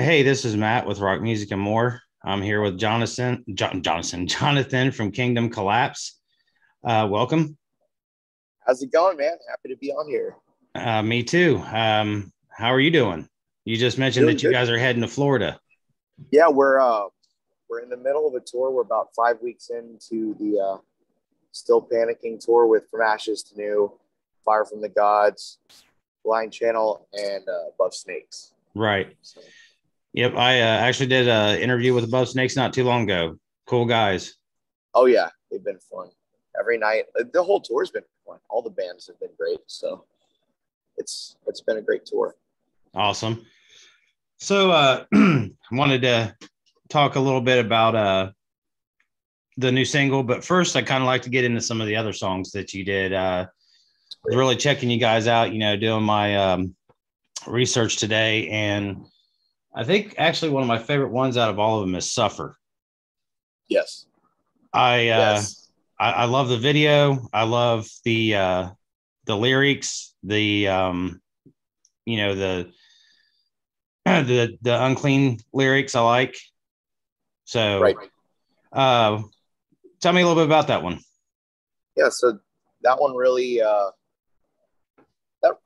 Hey, this is Matt with Rock Music and More. I'm here with Jonathan from Kingdom Collapse. Welcome. How's it going, man? Happy to be on here. Me too. How are you doing? You just mentioned Doing that you good. guys are heading to Florida. Yeah, we're in the middle of a tour. We're about 5 weeks into the Still Panicking tour with From Ashes to New, Fire from the Gods, Blind Channel, and Above Snakes. Right. So, Yep. I actually did an interview with Above Snakes not too long ago. Cool guys. oh yeah, they've been fun. Every night, the whole tour's been fun. All the bands have been great. So it's been a great tour. Awesome. So wanted to talk a little bit about the new single, but first I kind of like to get into some of the other songs that you did. I was really checking you guys out, doing my research today, and I think actually one of my favorite ones out of all of them is Suffer. Yes. I Yes. I love the video. I love the lyrics, the the unclean lyrics I like. So Right. uh tell me a little bit about that one. Yeah. So that one really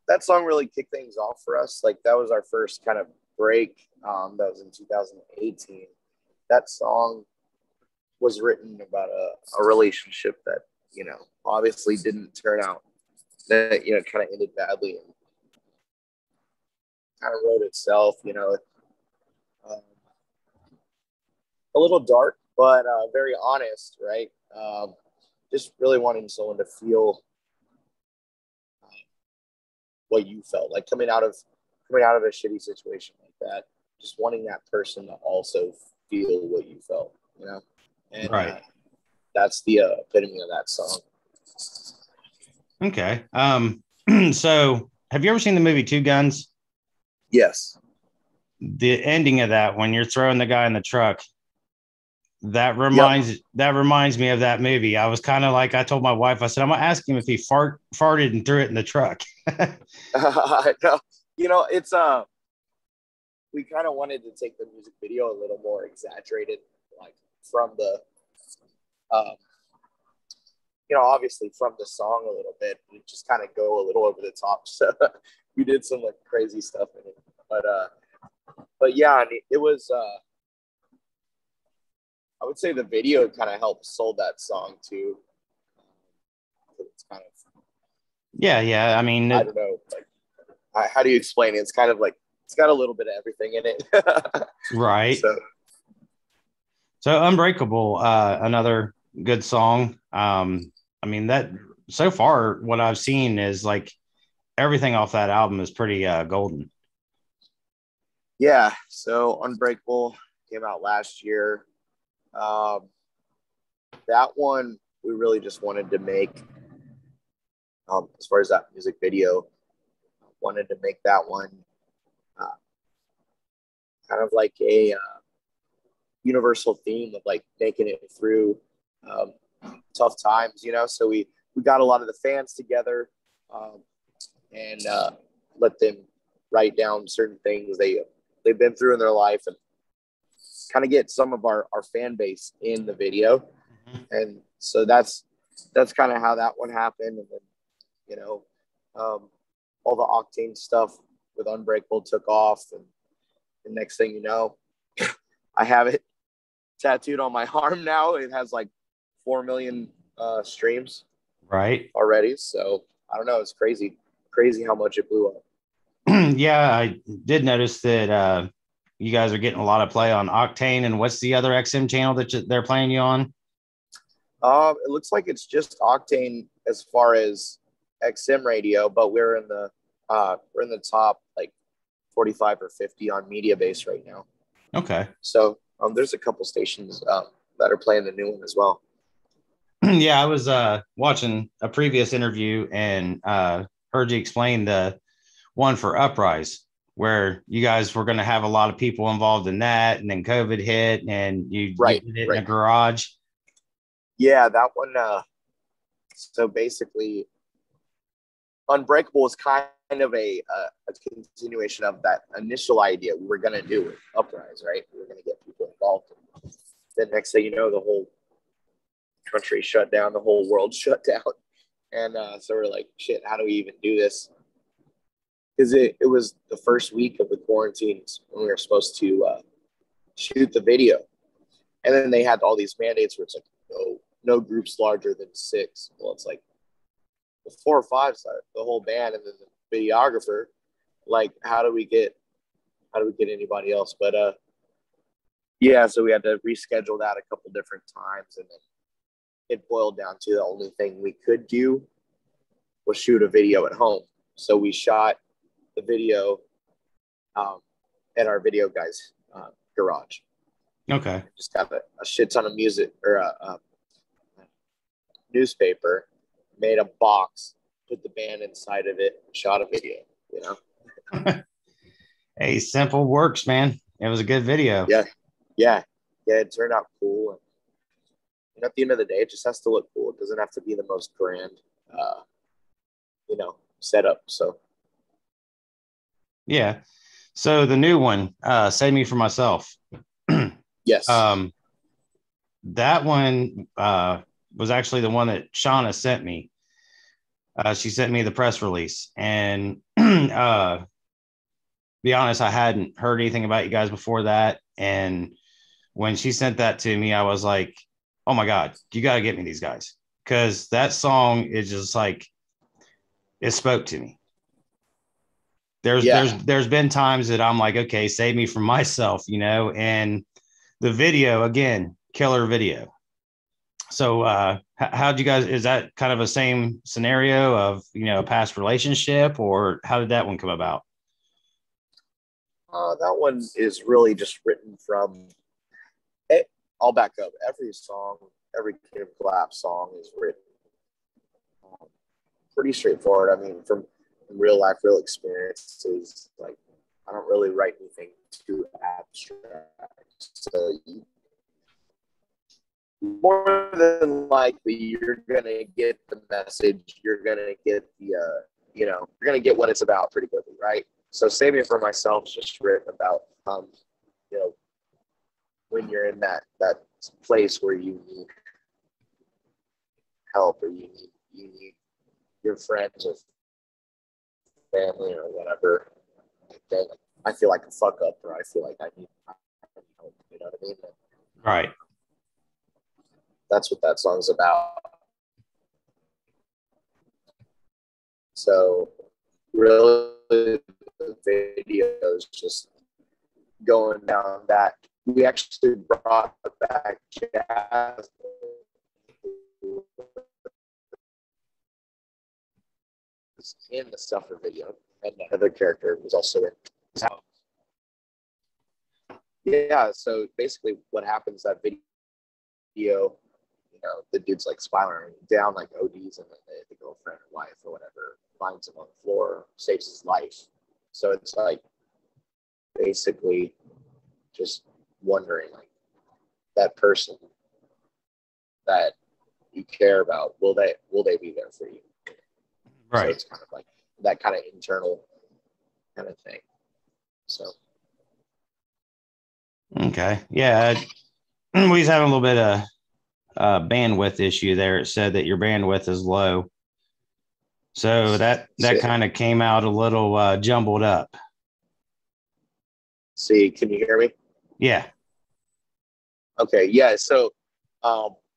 that song really kicked things off for us. Like that was our first kind of break. That was in 2018. That song was written about a relationship that obviously didn't turn out. That kind of ended badly and kind of wrote itself. Um, a little dark, but very honest, right? Just really wanting someone to feel what you felt like coming out of a shitty situation like that, just wanting that person to also feel what you felt, and Right. that's the epitome of that song. Okay. So have you ever seen the movie Two Guns? Yes. The ending of that, when you're throwing the guy in the truck, that Yep. reminds me of that movie. I was kind of like, I told my wife, I said, I'm gonna ask him if he farted and threw it in the truck. No, it's we kind of wanted to take the music video a little more exaggerated, like from the um, obviously from the song a little bit. We just kind of go a little over the top. So we did some like crazy stuff in it. But yeah, I mean, it was I would say the video kind of helped sold that song too. It's kind of, Yeah. I mean, I don't know, like how do you explain it? It's kind of like it's got a little bit of everything in it. right. So So Unbreakable, another good song. I mean that so far what I've seen is like everything off that album is pretty golden. yeah, so Unbreakable came out last year. Um, that one we really just wanted to make, as far as that music video, wanted to make that one uh, kind of like a universal theme of like making it through um, tough times, So we got a lot of the fans together and let them write down certain things they've been through in their life and kind of get some of our fan base in the video. And so that's kind of how that one happened. And then you know um, all the Octane stuff with Unbreakable took off, and the next thing you know, I have it tattooed on my arm now. It has like 4 million streams Right. already. So I don't know. It's crazy how much it blew up. Yeah, I did notice that you guys are getting a lot of play on Octane. And what's the other XM channel that they're playing you on? It looks like it's just Octane as far as XM radio, but we're in the top like 45 or 50 on Media Base right now. Okay. So there's a couple stations that are playing the new one as well. Yeah, I was watching a previous interview and heard you explain the one for Uprise, where you guys were going to have a lot of people involved in that, and then COVID hit, and you Right, did it in a right. garage. Yeah, that one. So basically, Unbreakable is kind of a continuation of that initial idea we were going to do with Uprise, right? We were going to get people involved. The next thing you know, the whole country shut down, the whole world shut down. And so we're like, shit, how do we even do this? Because it was the first week of the quarantines when we were supposed to shoot the video. And then they had all these mandates where it's like, no groups larger than 6. Well, it's like the 4 or 5, the whole band, and then the videographer. Like, how do we get anybody else? But yeah, so we had to reschedule that a couple different times, and then it boiled down to the only thing we could do was shoot a video at home. So we shot the video at our video guy's garage. Okay. Just got a shit ton of music or a newspaper, made a box, put the band inside of it, and shot a video, you know? Hey, simple works, man. It was a good video. Yeah. It turned out cool. And at the end of the day, it just has to look cool. It doesn't have to be the most grand, setup. So. Yeah. So the new one, Save Me From Myself. Yes. That one was actually the one that Shauna sent me. She sent me the press release, and be honest, I hadn't heard anything about you guys before that. And when she sent that to me, I was like, oh my God, you got to get me these guys. Because that song is just like, it spoke to me. There's been times that I'm like, okay, save me from myself, and the video, again, killer video. So how'd you guys, is that kind of a same scenario of, a past relationship, or how did that one come about? That one is really just written from it. I'll back up. Every song, every Kingdom Collapse song is written pretty straightforward. I mean, from real life, real experiences, like I don't really write anything too abstract. So more than likely, you're gonna get the message. You're gonna get the, you're gonna get what it's about pretty quickly, right? So, Save Me From Myself is just written about, when you're in that place where you need help, or you need your friends or family or whatever. Then I feel like a fuck up, or I feel like I need help. You know what I mean? Right. That's what that song's about. So really, the video is just going down that. We actually brought back Jazz in the Suffer video, and another character was also in. Yeah, so basically what happens, that video, the dude's like spiraling down, like ODs, and then the girlfriend or wife or whatever finds him on the floor, saves his life. So it's like basically just wondering, like, that person that you care about, will they be there for you? Right. So it's kind of like that kind of internal kind of thing. So. Okay. Yeah. We was having a little bit of bandwidth issue there. It said that your bandwidth is low. So that kind of came out a little jumbled up. See, can you hear me? Yeah. Okay. Yeah. So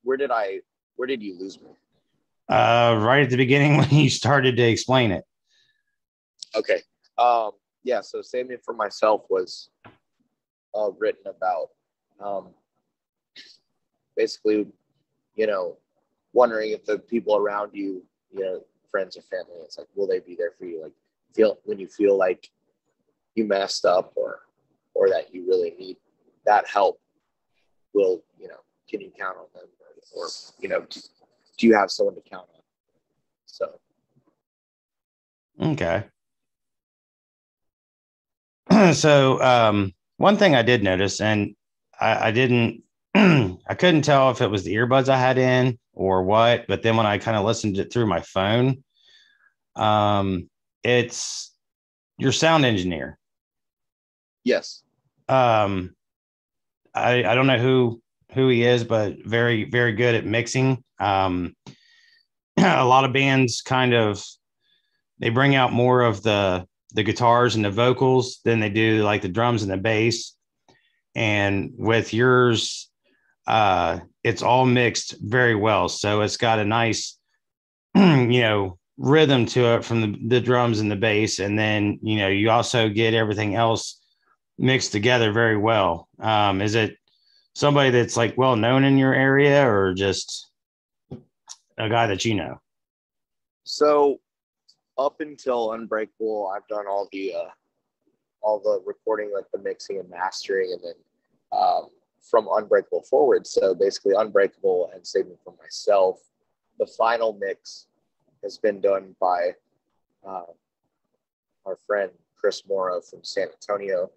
where did you lose me? Right at the beginning when you started to explain it. Okay. Yeah. So Save Me From Myself was written about basically, wondering if the people around you, friends or family, it's like, will they be there for you? Like, when you feel like you messed up, or that you really need that help, can you count on them, or do you have someone to count on? So. Okay. So one thing I did notice, and I didn't, I couldn't tell if it was the earbuds I had in or what, but then when I kind of listened to it through my phone, it's your sound engineer. Yes. I don't know who he is, but very, very good at mixing. A lot of bands kind of, they bring out more of the guitars and the vocals than they do like the drums and the bass. And with yours, it's all mixed very well. So it's got a nice, rhythm to it from the drums and the bass. And then, you also get everything else mixed together very well. Is it somebody that's like well known in your area, or just a guy that you know? So up until Unbreakable, I've done all the recording, like the mixing and mastering, and then from Unbreakable forward. So basically Unbreakable and Saving for Myself, the final mix has been done by our friend Chris Mora from San Antonio.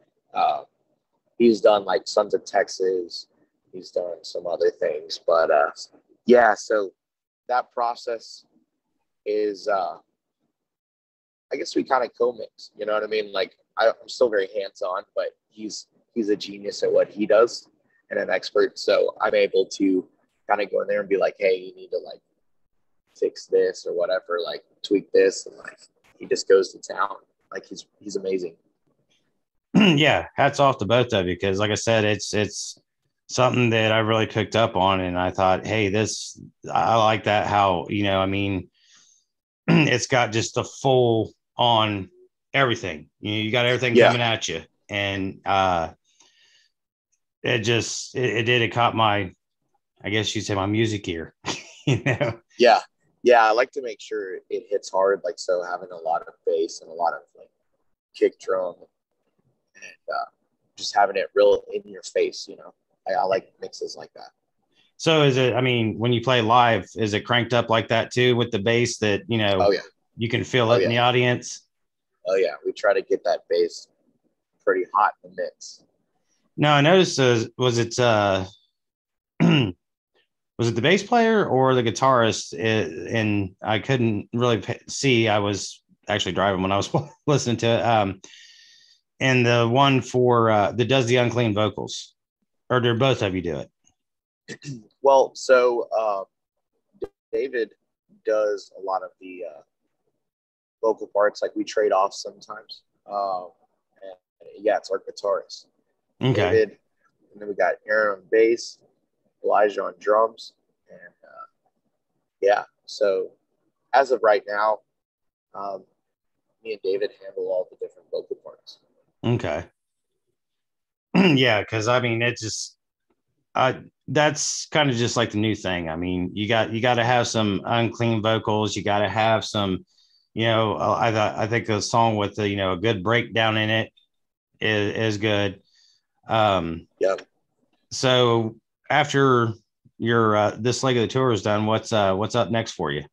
He's done like Sons of Texas. He's done some other things, but yeah. So that process is, I guess we kind of co-mix. You know what I mean? Like I'm still very hands-on, but he's a genius at what he does and an expert. So I'm able to kind of go in there and be like, hey, you need to like fix this or whatever, like tweak this, and like he just goes to town. Like he's amazing. Yeah, hats off to both of you, because like I said, it's something that I really picked up on, and I thought, hey, I like that, how it's got just a full on everything. You got everything coming at you, and it caught my, I guess you'd say, my music ear. Yeah, I like to make sure it hits hard, like, so having a lot of bass and a lot of like kick drum, and just having it real in your face. I like mixes like that. So is it, when you play live, is it cranked up like that too with the bass that, Oh yeah, you can feel it in the audience? Oh yeah, we try to get that bass pretty hot in the mix. No, I noticed, was it was it the bass player or the guitarist? And I couldn't really see. I was actually driving when I was listening to it. And the one for that does the unclean vocals, or do both of you do it? Well, so David does a lot of the vocal parts. Like we trade off sometimes. And yeah, it's our guitarist. Okay. David, and then we got Aaron on bass, Elijah on drums, and yeah. So as of right now, me and David handle all the different vocal parts. Okay. Yeah, because it just, that's kind of just like the new thing. You got to have some unclean vocals. You got to have some, I think a song with a good breakdown in it is good. Yeah. So after your this leg of the tour is done, what's up next for you?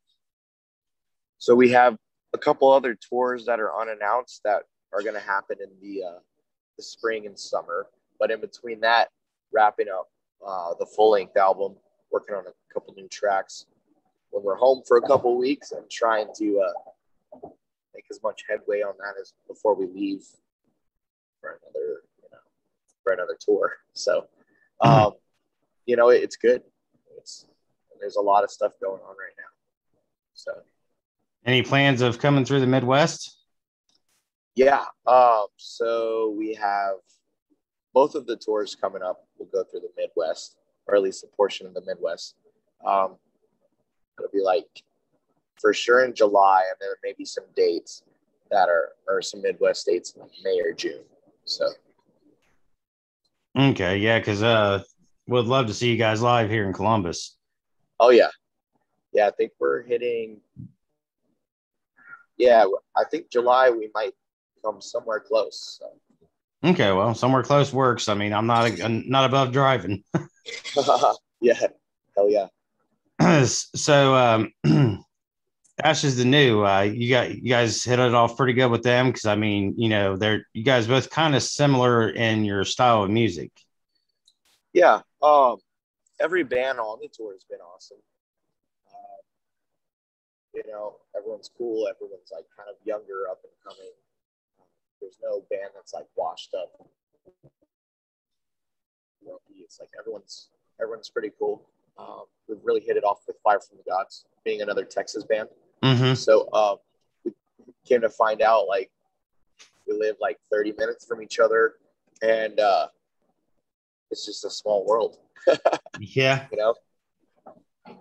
So we have a couple other tours that are unannounced that are going to happen in the spring and summer. But in between that, wrapping up the full-length album, working on a couple new tracks when we're home for a couple weeks, and trying to make as much headway on that as before we leave for another tour. So, it's good. There's a lot of stuff going on right now. So, any plans of coming through the Midwest? Yeah. So we have both of the tours coming up. We'll go through the Midwest, or at least a portion of the Midwest. It'll be like for sure in July, and there may be some dates that are some Midwest dates in like May or June. So. Okay, yeah, because would love to see you guys live here in Columbus. Oh yeah, I think we're hitting. Yeah, I think July we might come somewhere close. So. Okay, well, somewhere close works. I'm not above driving. Yeah, hell yeah. So, Ash is the new. You guys hit it off pretty good with them, because you guys both kind of similar in your style of music. Yeah. Every band on the tour has been awesome. Everyone's cool. Everyone's like kind of younger, up and coming. there's no band that's like washed up. It's like everyone's pretty cool. We've really hit it off with Fire from the Gods, being another Texas band. Mm-hmm. So we came to find out like we live like 30 minutes from each other, and it's just a small world. Yeah. You know?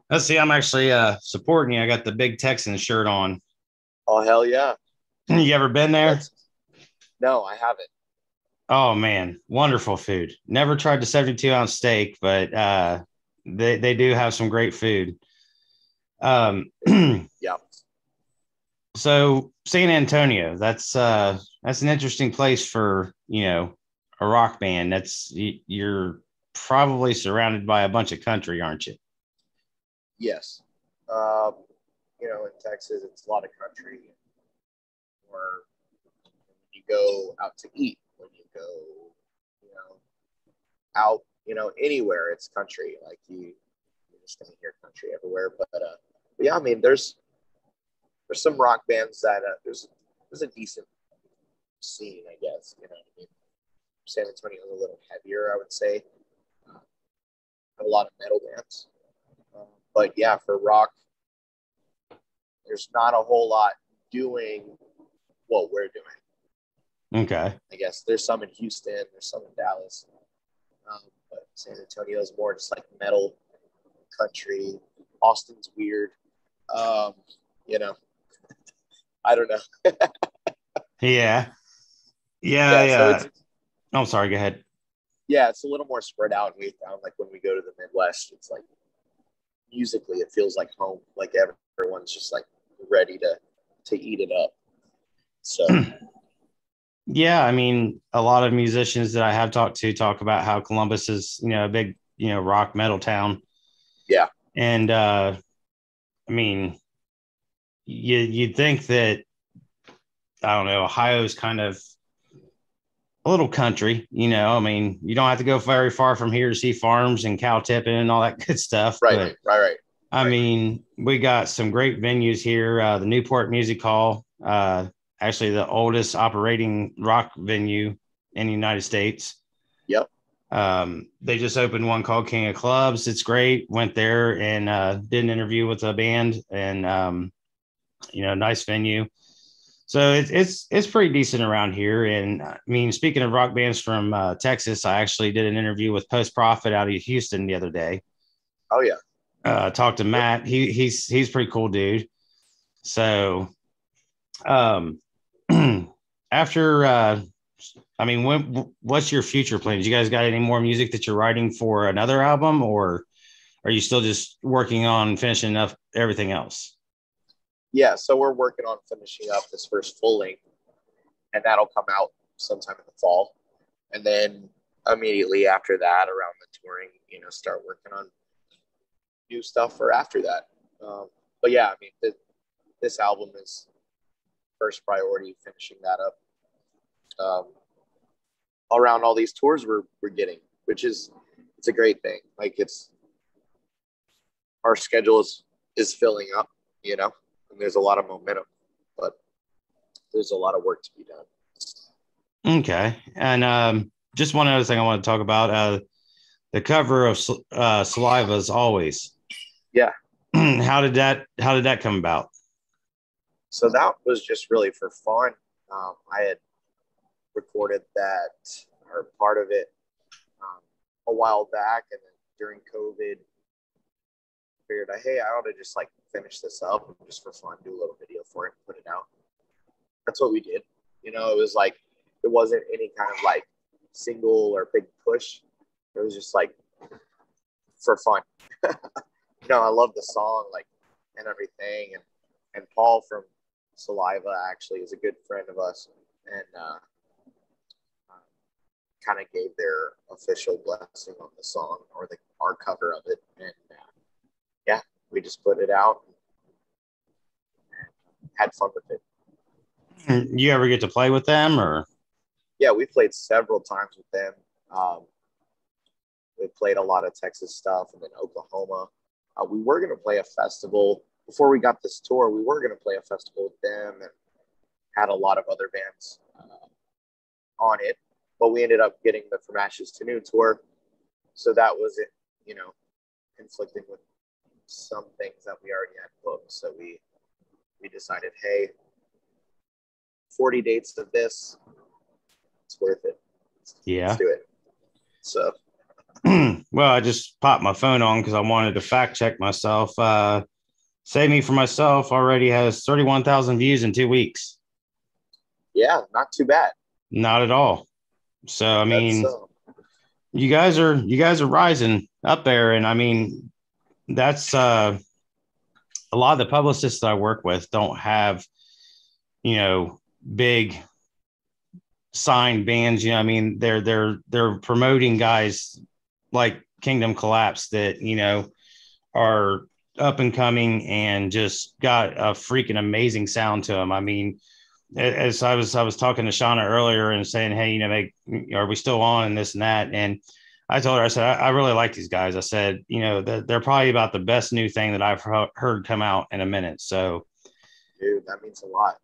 Let's see. I'm actually supporting you. I got the big Texan shirt on. Oh, hell yeah. You ever been there? No, I haven't. Oh man, wonderful food. Never tried the 72-ounce steak, but they do have some great food. Yeah. So San Antonio, that's an interesting place for, you know, a rock band. You're probably surrounded by a bunch of country, aren't you? Yes. You know, in Texas, it's a lot of country. Or when you go out to eat, when you go, you know, out, you know, anywhere, it's country. Like you're just gonna hear country everywhere. But yeah, I mean, there's some rock bands that there's a decent scene, I guess. You know, I mean, San Antonio is a little heavier, I would say. Have a lot of metal bands, but yeah, for rock, there's not a whole lot doing what we're doing. Okay. I guess there's some in Houston, there's some in Dallas, but San Antonio is more just like metal, country. Austin's weird. You know, I don't know. Yeah. Yeah. So I'm sorry. Go ahead. yeah, it's a little more spread out. And we found like when we go to the Midwest, it's like musically, it feels like home. Like everyone's just like ready to eat it up. So Yeah, I mean, a lot of musicians that I have talked to talk about how Columbus is, you know, a big, you know, rock metal town. yeah, And I mean, you'd think that, I don't know, Ohio's kind of a little country, you know. I mean, you don't have to go very far from here to see farms and cow tipping and all that good stuff. right. I mean, we got some great venues here. The Newport Music Hall, actually the oldest operating rock venue in the United States. Yep. They just opened one called King of Clubs. It's great. Went there and did an interview with a band, and you know, nice venue. So it's pretty decent around here. And I mean, speaking of rock bands from Texas, I actually did an interview with Post Profit out of Houston the other day. Oh yeah. Talked to Matt. He's pretty cool dude. So after I mean, what's your future plans? You guys got any more music that you're writing for another album, or are you still just working on finishing up everything else? Yeah, so we're working on finishing up this first full length, and that'll come out sometime in the fall. And then immediately after that, around the touring, you know, start working on new stuff for after that. But yeah, I mean, this album is first priority, finishing that up. Around all these tours we're getting, which is, it's a great thing. Like our schedule is filling up, you know, and there's a lot of momentum, but there's a lot of work to be done. Okay. And just one other thing I want to talk about, the cover of Saliva's Always. Yeah. How did that come about? So that was just really for fun. I had recorded that, or part of it, a while back, and then during COVID, figured, hey, I ought to just like finish this up and just for fun, do a little video for it, and put it out. That's what we did. You know, it was like, it wasn't any kind of like single or big push. It was just like for fun. You know, I love the song, like, and everything. And Paul from Saliva actually is a good friend of us, and kind of gave their official blessing on the song, or our cover of it. And yeah, we just put it out and had fun with it. You ever get to play with them, or? Yeah, we played several times with them. We played a lot of Texas stuff, and then Oklahoma. We were going to play a festival before we got this tour. We were going to play a festival with them, and had a lot of other bands on it, but we ended up getting the From Ashes to New tour. So that was it, you know, conflicting with some things that we already had booked. So we decided, hey, 40 dates of this, it's worth it. Let's do it. So well, I just popped my phone on because I wanted to fact check myself. Save Me For Myself already has 31,000 views in 2 weeks. Yeah, not too bad. Not at all. So I mean, you guys are rising up there, and I mean, that's a lot of the publicists that I work with don't have, you know, big signed bands. You know, I mean, they're promoting guys like Kingdom Collapse that, you know, are up and coming and just got a freaking amazing sound to them. I mean, as I was talking to Shauna earlier and saying, hey, you know, are we still on and this and that? And I told her, I said, I really like these guys. I said, you know, they're probably about the best new thing that I've heard come out in a minute. So, dude, that means a lot.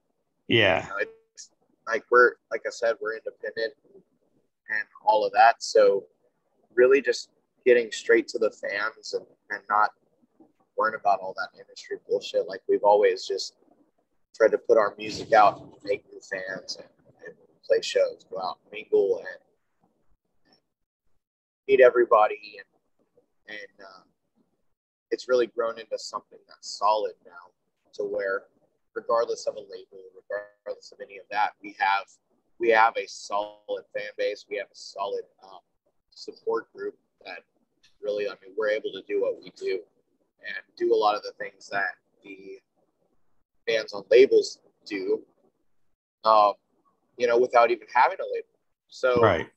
Yeah. You know, it's like like I said, we're independent and all of that. So really just getting straight to the fans and not worrying about all that industry bullshit. Like we've always just tried to put our music out and make new fans and play shows, go out and mingle and meet everybody. And it's really grown into something that's solid now, to where regardless of a label, regardless of any of that, we have a solid fan base. We have a solid support group that really, I mean, we're able to do what we do and do a lot of the things that the bands on labels do, you know, without even having a label. So, right.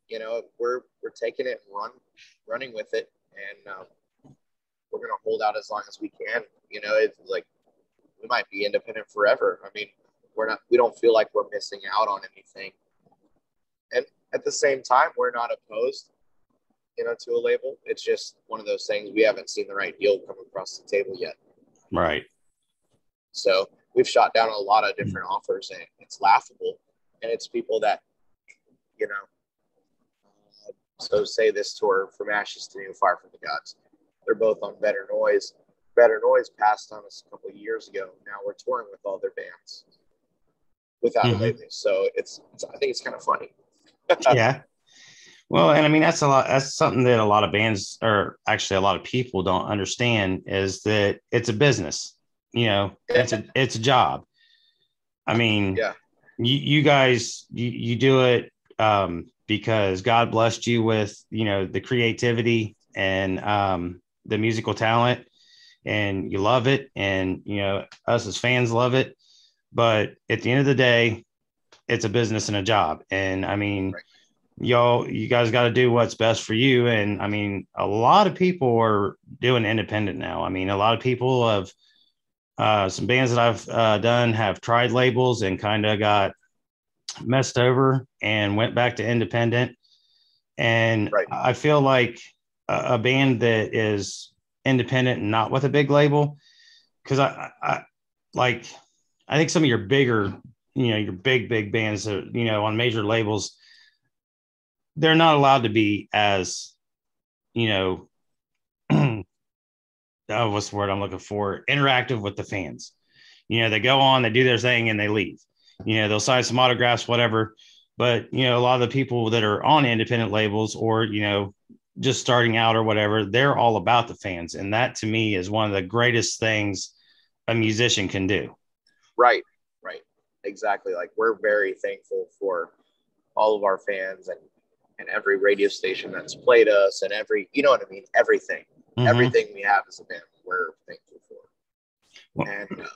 You know, we're taking it and running with it, and we're going to hold out as long as we can. You know, it's like we might be independent forever. I mean, we don't feel like we're missing out on anything. And at the same time, we're not opposed, you know, to a label. It's just one of those things. We haven't seen the right deal come across the table yet. Right. So we've shot down a lot of different offers, and it's laughable. And it's people that, you know, so say this tour, From Ashes to New, Fire from the Gods, they're both on Better Noise. Better Noise passed on us a couple of years ago. Now we're touring with all their bands without a label. So I think it's kind of funny. Yeah. Well, and I mean, that's something that a lot of bands, or actually a lot of people, don't understand, is that it's a business. You know, it's a job. I mean, yeah, you guys, you do it because God blessed you with, you know, the creativity and the musical talent, and you love it. And, you know, us as fans love it. But at the end of the day, it's a business and a job. And I mean, right. You guys got to do what's best for you. And I mean, a lot of people are doing independent now. I mean, a lot of people have some bands that I've done have tried labels and kind of got messed over and went back to independent. And right. I feel like a band that is independent and not with a big label, because I think some of your bigger, you know, your big bands that, you know, on major labels, they're not allowed to be as, you know, what's the word I'm looking for? Interactive with the fans. You know, they go on, they do their thing, and they leave. You know, they'll sign some autographs, whatever. But, you know, a lot of the people that are on independent labels, or, you know, just starting out or whatever, they're all about the fans. And that, to me, is one of the greatest things a musician can do. Right. Exactly. Like, we're very thankful for all of our fans and every radio station that's played us, and every, you know what I mean? Everything we have as a band, we're thankful for. Well, and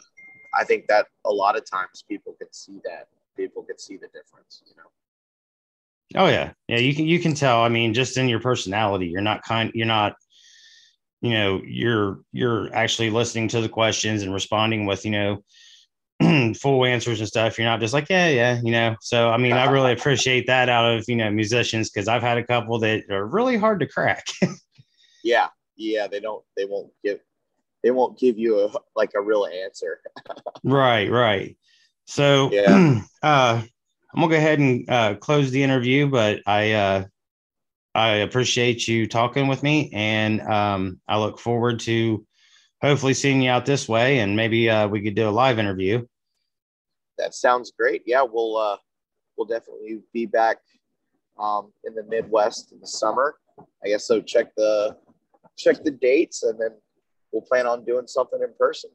I think that a lot of times people can see the difference, you know? Oh yeah. Yeah. You can tell, I mean, just in your personality, you're not, you know, you're actually listening to the questions and responding with, you know, full answers and stuff. You're not just like, yeah, you know. So I mean, I really appreciate that out of, you know, musicians, because I've had a couple that are really hard to crack. yeah they won't give you a real answer. right So yeah. I'm gonna go ahead and close the interview, but I appreciate you talking with me, and I look forward to hopefully seeing you out this way, and maybe we could do a live interview. That sounds great. Yeah, we'll definitely be back in the Midwest in the summer. I guess so. Check the dates, and then we'll plan on doing something in person.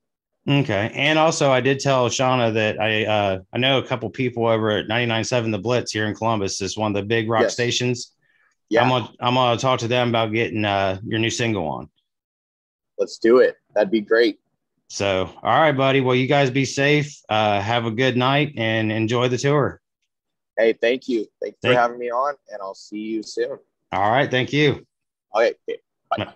Okay. And also, I did tell Shauna that I know a couple people over at 99.7 The Blitz here in Columbus. Is one of the big rock stations. Yeah. I'm gonna talk to them about getting your new single on. Let's do it. That'd be great. So, all right, buddy. Well, you guys be safe. Have a good night and enjoy the tour. Hey, thank you. Thanks for having me on, and I'll see you soon. All right. Thank you. Okay. Bye.